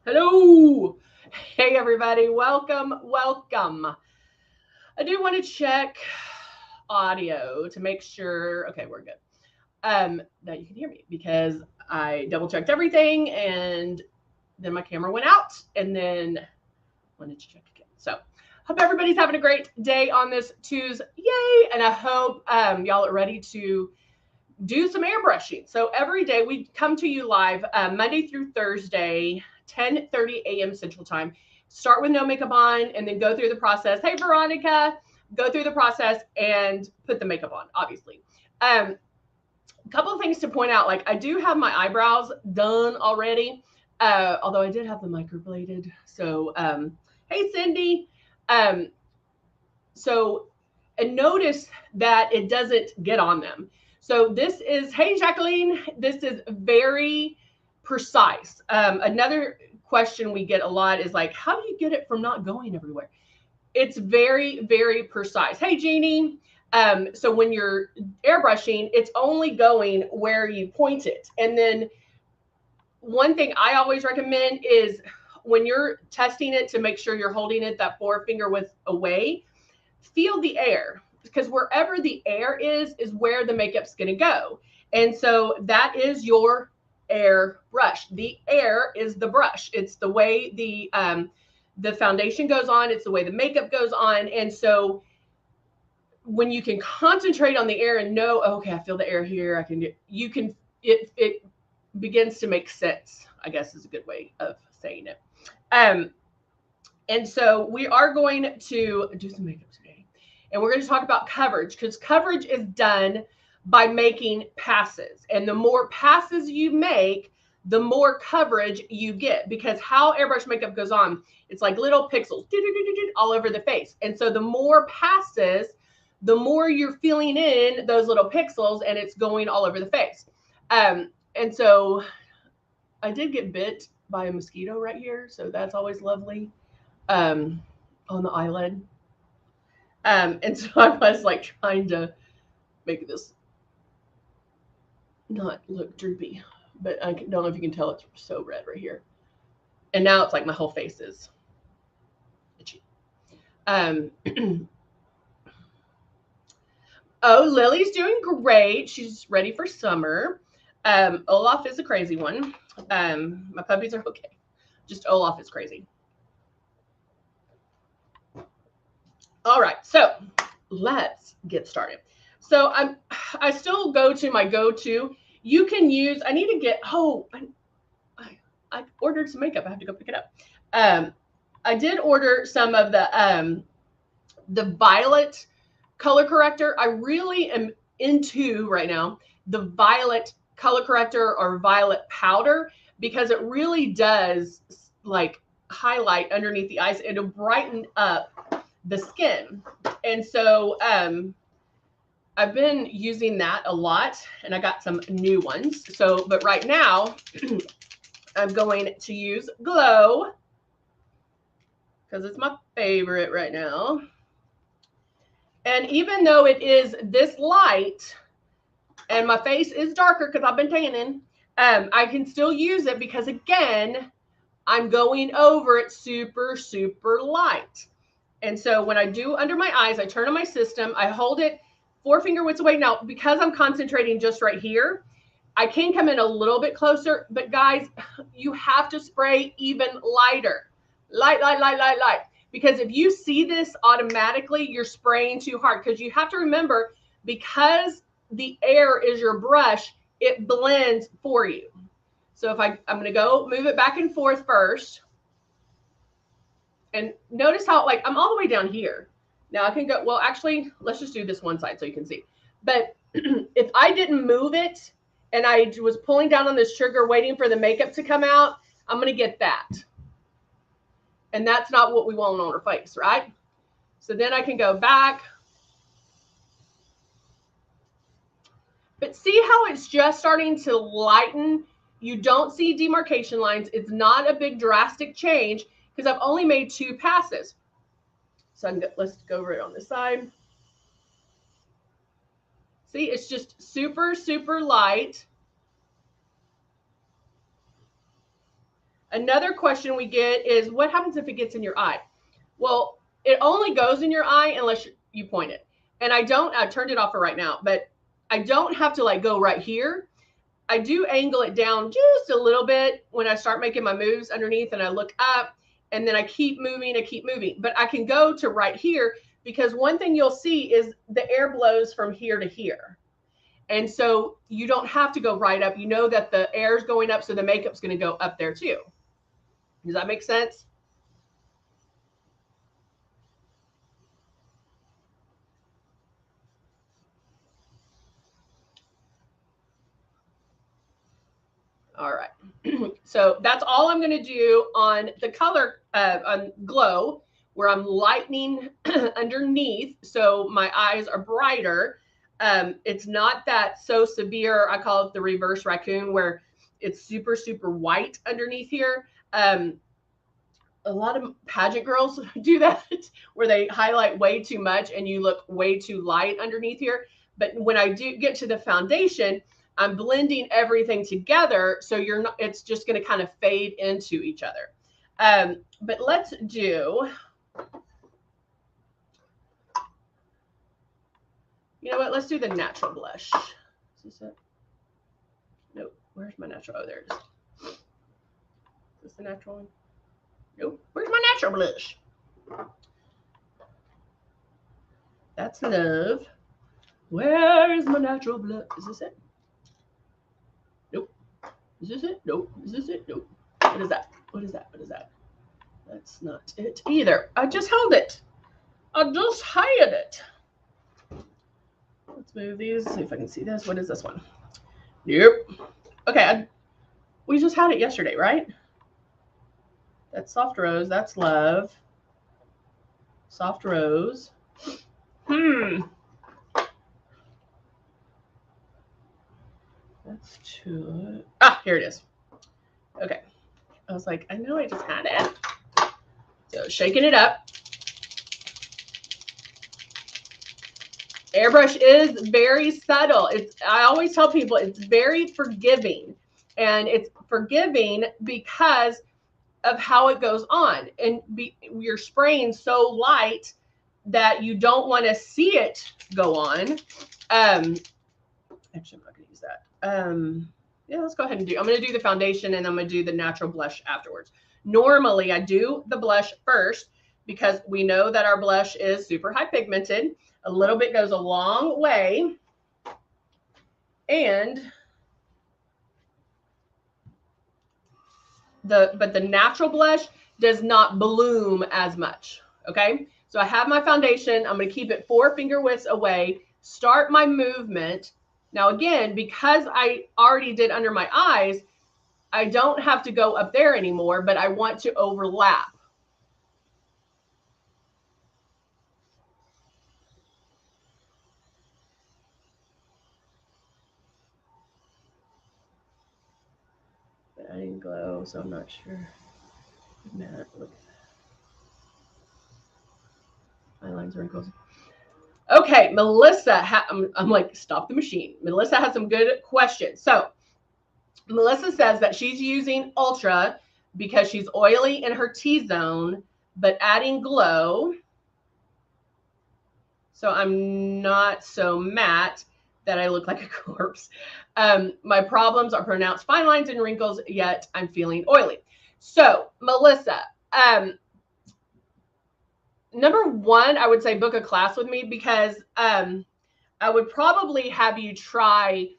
Hello. Hey, everybody. Welcome. Welcome. I do want to check audio to make sure. Okay, we're good. That you can hear me because I double checked everything and then my camera went out and then wanted to check again. So, hope everybody's having a great day on this Tuesday. Yay. And I hope y'all are ready to do some airbrushing. So every day we come to you live Monday through Thursday, 10:30 a.m. Central Time. Start with no makeup on and then go through the process. Hey, Veronica, go through the process and put the makeup on, obviously. A couple of things to point out. Like I do have my eyebrows done already, although I did have them microbladed. So, hey, Cindy. Um, so, and notice that it doesn't get on them. So this is, hey, Jacqueline, this is very precise. Another question we get a lot is like, how do you get it from not going everywhere? It's very, very precise. Hey, Jeannie. So when you're airbrushing, it's only going where you point it. And then one thing I always recommend is when you're testing it to make sure you're holding it that forefinger width away, feel the air, because wherever the air is where the makeup's going to go. And so that is your air brush. The air is the brush. It's the way the foundation goes on. It's the way the makeup goes on. And so when you can concentrate on the air and know, okay, I feel the air here, I can get, you can, it begins to make sense, I guess is a good way of saying it. And so we are going to do some makeup today. And we're going to talk about coverage because coverage is done by making passes. And the more passes you make, the more coverage you get, because how airbrush makeup goes on, it's like little pixels all over the face. And so the more passes, the more you're filling in those little pixels and it's going all over the face. And so I did get bit by a mosquito right here. So that's always lovely. On the eyelid. And so I was like trying to make this not look droopy, but I don't know if you can tell it's so red right here. And now it's like my whole face is itchy. Oh, Lily's doing great. She's ready for summer. Olaf is a crazy one. My puppies are okay. Just Olaf is crazy. All right, so let's get started. So I still go to my go-to. You can use, I need to get, I ordered some makeup. I have to go pick it up. I did order some of the violet color corrector. I really am into right now the violet color corrector or violet powder because it really does like highlight underneath the eyes. It'll brighten up the skin. And so I've been using that a lot and I got some new ones. So, but right now I'm going to use Glow because it's my favorite right now. And even though it is this light and my face is darker because I've been tanning, I can still use it because again, I'm going over it super, super light. And so when I do under my eyes, I turn on my system, I hold it 4 finger widths away. Now, because I'm concentrating just right here, I can come in a little bit closer, but guys, you have to spray even lighter. Light. Because if you see this automatically, you're spraying too hard because you have to remember, because the air is your brush, it blends for you. So if I'm going to go move it back and forth first. And notice how like I'm all the way down here. Now I can go, well, actually, let's just do this one side so you can see. But if I didn't move it and I was pulling down on this trigger waiting for the makeup to come out, I'm going to get that. And that's not what we want on our face, right? So then I can go back. But see how it's just starting to lighten? You don't see demarcation lines. It's not a big drastic change because I've only made 2 passes. So let's go over it on this side. See, it's just super, super light. Another question we get is, what happens if it gets in your eye? Well, it only goes in your eye unless you point it. And I turned it off for right now, but I don't have to like go right here. I do angle it down just a little bit when I start making my moves underneath and I look up, and then I keep moving, but I can go to right here, because one thing you'll see is the air blows from here to here. And so you don't have to go right up. You know that the air is going up, so the makeup's going to go up there too. Does that make sense? All right. So that's all I'm going to do on the color, on glow, where I'm lightening underneath so my eyes are brighter. It's not that so severe. I call it the reverse raccoon, where it's super, super white underneath here. A lot of pageant girls do that, where they highlight way too much and you look way too light underneath here. But when I do get to the foundation, I'm blending everything together, so you're not, it's just going to kind of fade into each other. But let's do, you know what, let's do the natural blush. Is this it? Nope. Where's my natural? Oh, there it is. Is this the natural one? Nope. Where's my natural blush? That's love. Where is my natural blush? Is this it? Nope. Is this it? Nope. Is this it? Nope. What is that? What is that? What is that? That's not it either. I just held it. I just had it. Let's move these. See if I can see this. What is this one? Nope. Okay. We just had it yesterday, right? That's soft rose. That's love. Soft rose. That's two. Ah, here it is. Okay. I was like, I know I just had it. So shaking it up. Airbrush is very subtle. I always tell people it's very forgiving, and it's forgiving because of how it goes on, and you're spraying so light that you don't want to see it go on. Actually, I'm not going to use that. Yeah, let's go ahead and I'm going to do the foundation, and I'm going to do the natural blush afterwards. Normally, I do the blush first because we know that our blush is super high pigmented. A little bit goes a long way. And but the natural blush does not bloom as much. Okay, so I have my foundation. I'm going to keep it 4 finger widths away, start my movement. Now again, because I already did under my eyes, I don't have to go up there anymore, but I want to overlap. But I didn't glow, so I'm not sure. Matte, look at that. Eyelines, wrinkles. Okay, Melissa, I'm like, stop the machine. Melissa has some good questions. So Melissa says that she's using Ultra because she's oily in her T-zone, but adding glow. So I'm not so matte that I look like a corpse. My problems are pronounced fine lines and wrinkles, yet I'm feeling oily. So Melissa, number one, I would say book a class with me, because I would probably have you try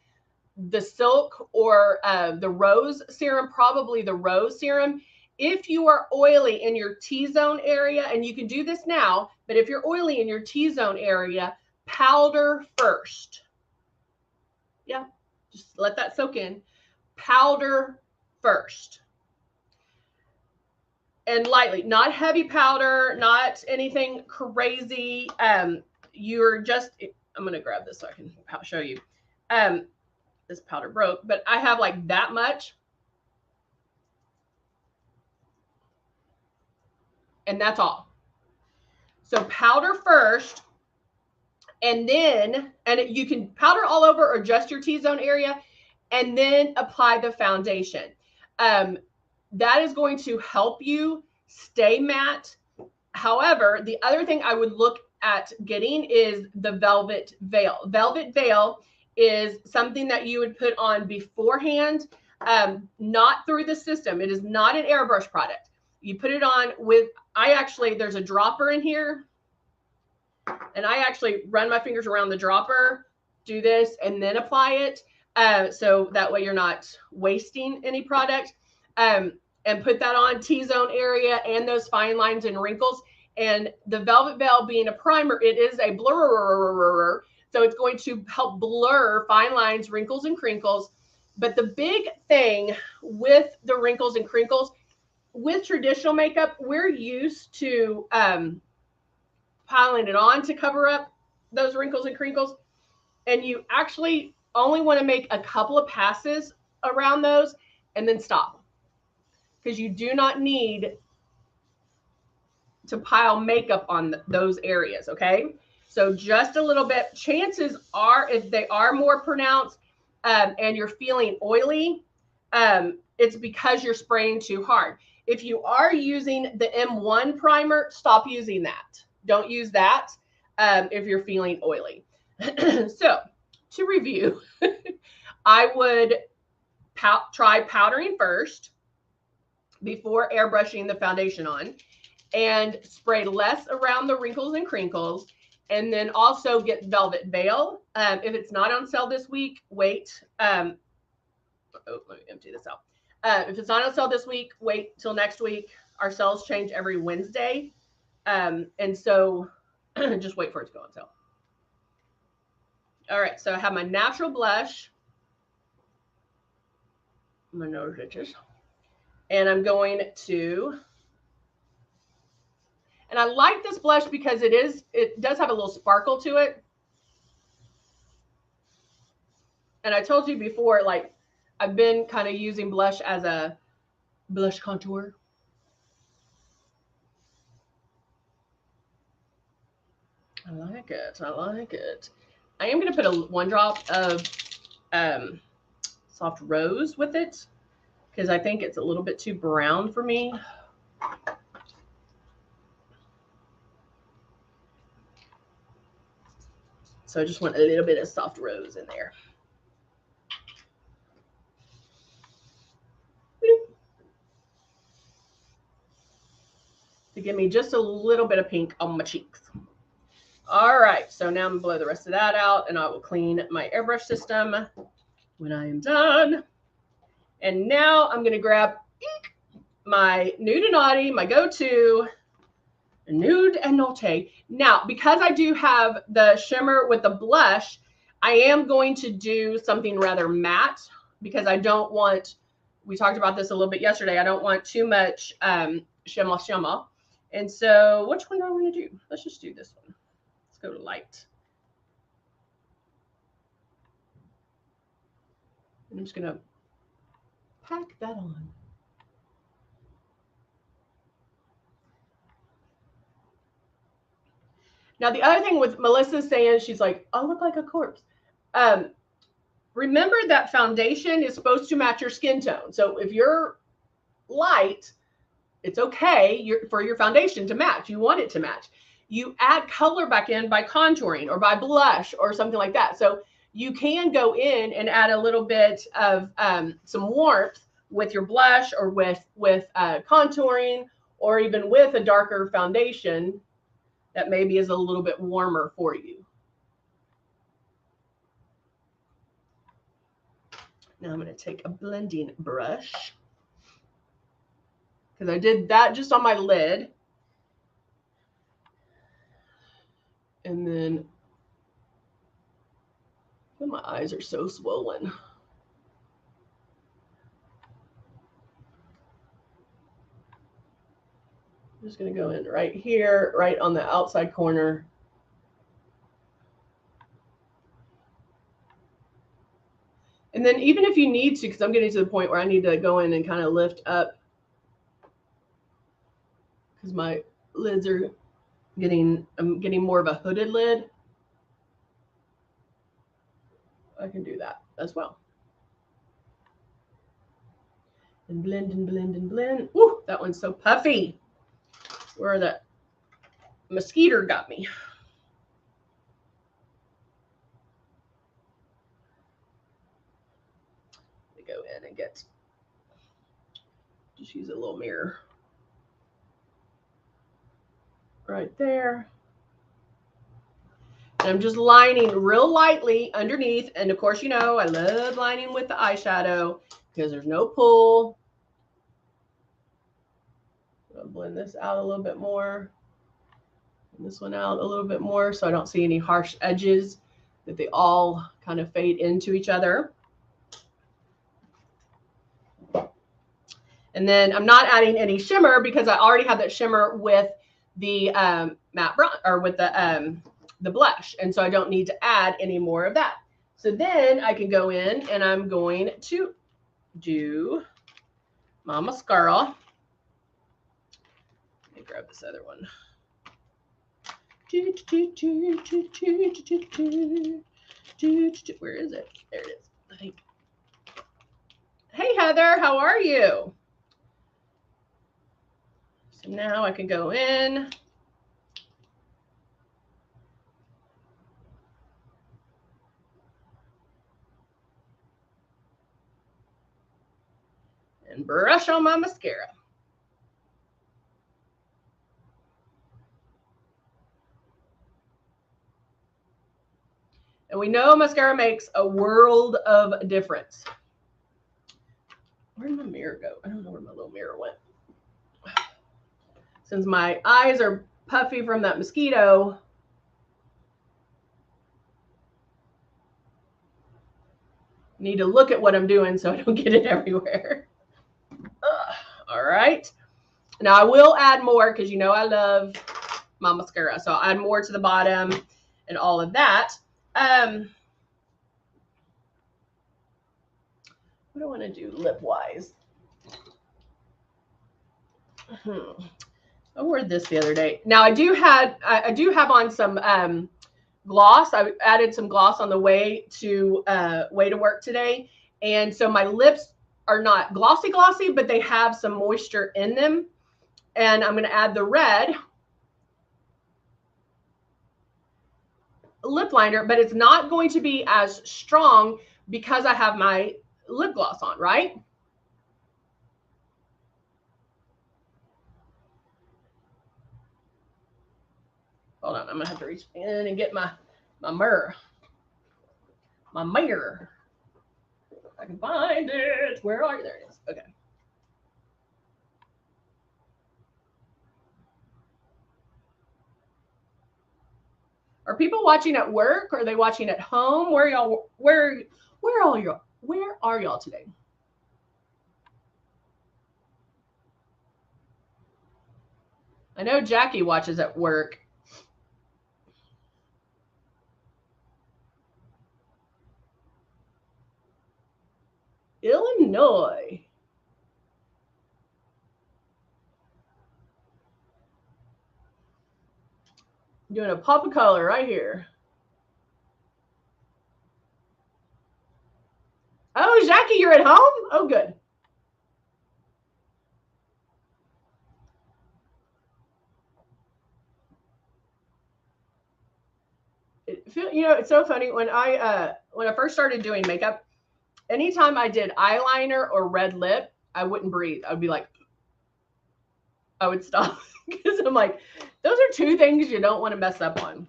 the silk or the rose serum, probably the rose serum. If you are oily in your T-zone area, and you can do this now, but if you're oily in your T-zone area, powder first. Yeah, just let that soak in. Powder first. And lightly, not heavy powder, not anything crazy. You're just, I'm going to grab this so I can show you. This powder broke, but I have like that much. And that's all. So powder first, and then, you can powder all over or just your T-zone area, and then apply the foundation. that is going to help you stay matte. However, the other thing I would look at getting is the velvet veil. Velvet veil is something that you would put on beforehand, not through the system. It is not an airbrush product. You put it on with, there's a dropper in here, and I actually run my fingers around the dropper, do this, and then apply it. So that way you're not wasting any product. And put that on T-zone area and those fine lines and wrinkles. And the Velvet Veil being a primer, it is a blur. So it's going to help blur fine lines, wrinkles, and crinkles. But the big thing with the wrinkles and crinkles, with traditional makeup, we're used to piling it on to cover up those wrinkles and crinkles. And you actually only want to make a couple of passes around those and then stop. Because you do not need to pile makeup on those areas, okay? So just a little bit. Chances are, if they are more pronounced and you're feeling oily, it's because you're spraying too hard. If you are using the M1 primer, stop using that. Don't use that if you're feeling oily. So to review, I would try powdering first before airbrushing the foundation on, and spray less around the wrinkles and crinkles, and then also get Velvet Veil. If it's not on sale this week, wait. Let me empty this out. If it's not on sale this week, wait till next week. Our sales change every Wednesday, and so just wait for it to go on sale. All right, so I have my natural blush, my nose ridges. And I'm going to, and I like this blush because it does have a little sparkle to it. And I told you before, like, I've been kind of using blush as a blush contour. I like it. I like it. I am going to put one drop of soft rose with it, because I think it's a little bit too brown for me. So I just want a little bit of soft rose in there. To give me just a little bit of pink on my cheeks. All right, so now I'm going to blow the rest of that out, and I will clean my airbrush system when I am done. And now I'm going to grab my Nude and Naughty, my go-to Nude and Naughty. Now, because I do have the shimmer with the blush, I am going to do something rather matte, because I don't want, we talked about this a little bit yesterday, I don't want too much shimmer. And so which one do I want to do? Let's just do this one. Let's go to light. I'm just going to pack that on. Now, the other thing with Melissa saying, she's like, I look like a corpse. Remember that foundation is supposed to match your skin tone. So if you're light, it's okay for your foundation to match. You want it to match. You add color back in by contouring or by blush or something like that. So you can go in and add a little bit of some warmth with your blush, or with contouring, or even with a darker foundation that maybe is a little bit warmer for you. Now I'm going to take a blending brush, because I did that just on my lid. And then, oh, my eyes are so swollen. I'm just going to go in right here, right on the outside corner. And then even if you need to, because I'm getting to the point where I need to go in and kind of lift up, because my lids are I'm getting more of a hooded lid. I can do that as well. And blend and blend and blend. Woo, that one's so puffy. Where the mosquito got me. Let me go in and get, just use a little mirror. Right there. And I'm just lining real lightly underneath. And of course, you know, I love lining with the eyeshadow because there's no pull. I'll blend this out a little bit more. And this one out a little bit more so I don't see any harsh edges, that they all kind of fade into each other. And then I'm not adding any shimmer because I already have that shimmer with the matte bronze, or with the blush. And so I don't need to add any more of that. So then I can go in and I'm going to do my mascara. Let me grab this other one. Where is it? There it is, I think. Hey, Heather, how are you? So now I can go in. And brush on my mascara. And we know mascara makes a world of difference. Where did my mirror go? I don't know where my little mirror went. Since my eyes are puffy from that mosquito, I need to look at what I'm doing so I don't get it everywhere. All right. Now I will add more because you know I love my mascara. So I'll add more to the bottom and all of that. What do I want to do lip wise? I wore this the other day. Now I do have on some gloss. I added some gloss on the way to work today, and so my lips are not glossy, but they have some moisture in them. And I'm going to add the red lip liner, but it's not going to be as strong because I have my lip gloss on, right? Hold on, I'm gonna have to reach in and get my mirror. My mirror. I can find it. Where are you? There it is. Okay. Are people watching at work? Or are they watching at home? Where y'all? Where are y'all today? I know Jackie watches at work. Illinois. I'm doing a pop of color right here. Oh, Jackie, you're at home? Oh, good. You know, it's so funny when I first started doing makeup, anytime I did eyeliner or red lip, I wouldn't breathe. I would be like, I would stop because I'm like, those are two things you don't want to mess up on.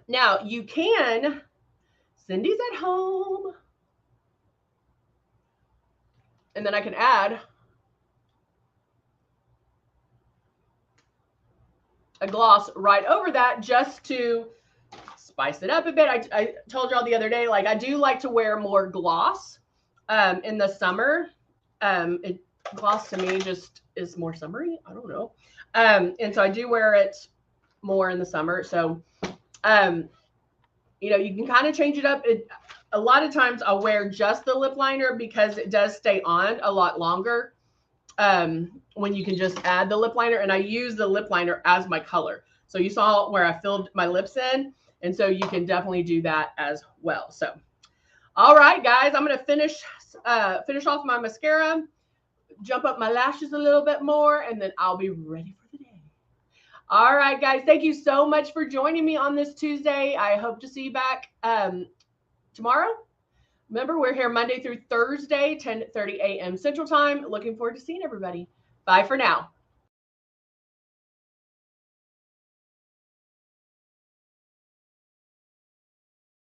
Now you can, Cindy's at home, and then I can add a gloss right over that just to spice it up a bit. I told y'all the other day, like I do like to wear more gloss in the summer. Gloss to me just is more summery. I don't know. And so I do wear it more in the summer. So, you know, you can kind of change it up. A lot of times I'll wear just the lip liner because it does stay on a lot longer when you can just add the lip liner. And I use the lip liner as my color. So you saw where I filled my lips in. And so you can definitely do that as well. So, All right, guys, I'm going to finish off my mascara, jump up my lashes a little bit more, and then I'll be ready for the day. All right, guys, thank you so much for joining me on this Tuesday. I hope to see you back tomorrow. Remember, we're here Monday through Thursday, 10:30 a.m. Central Time. Looking forward to seeing everybody. Bye for now.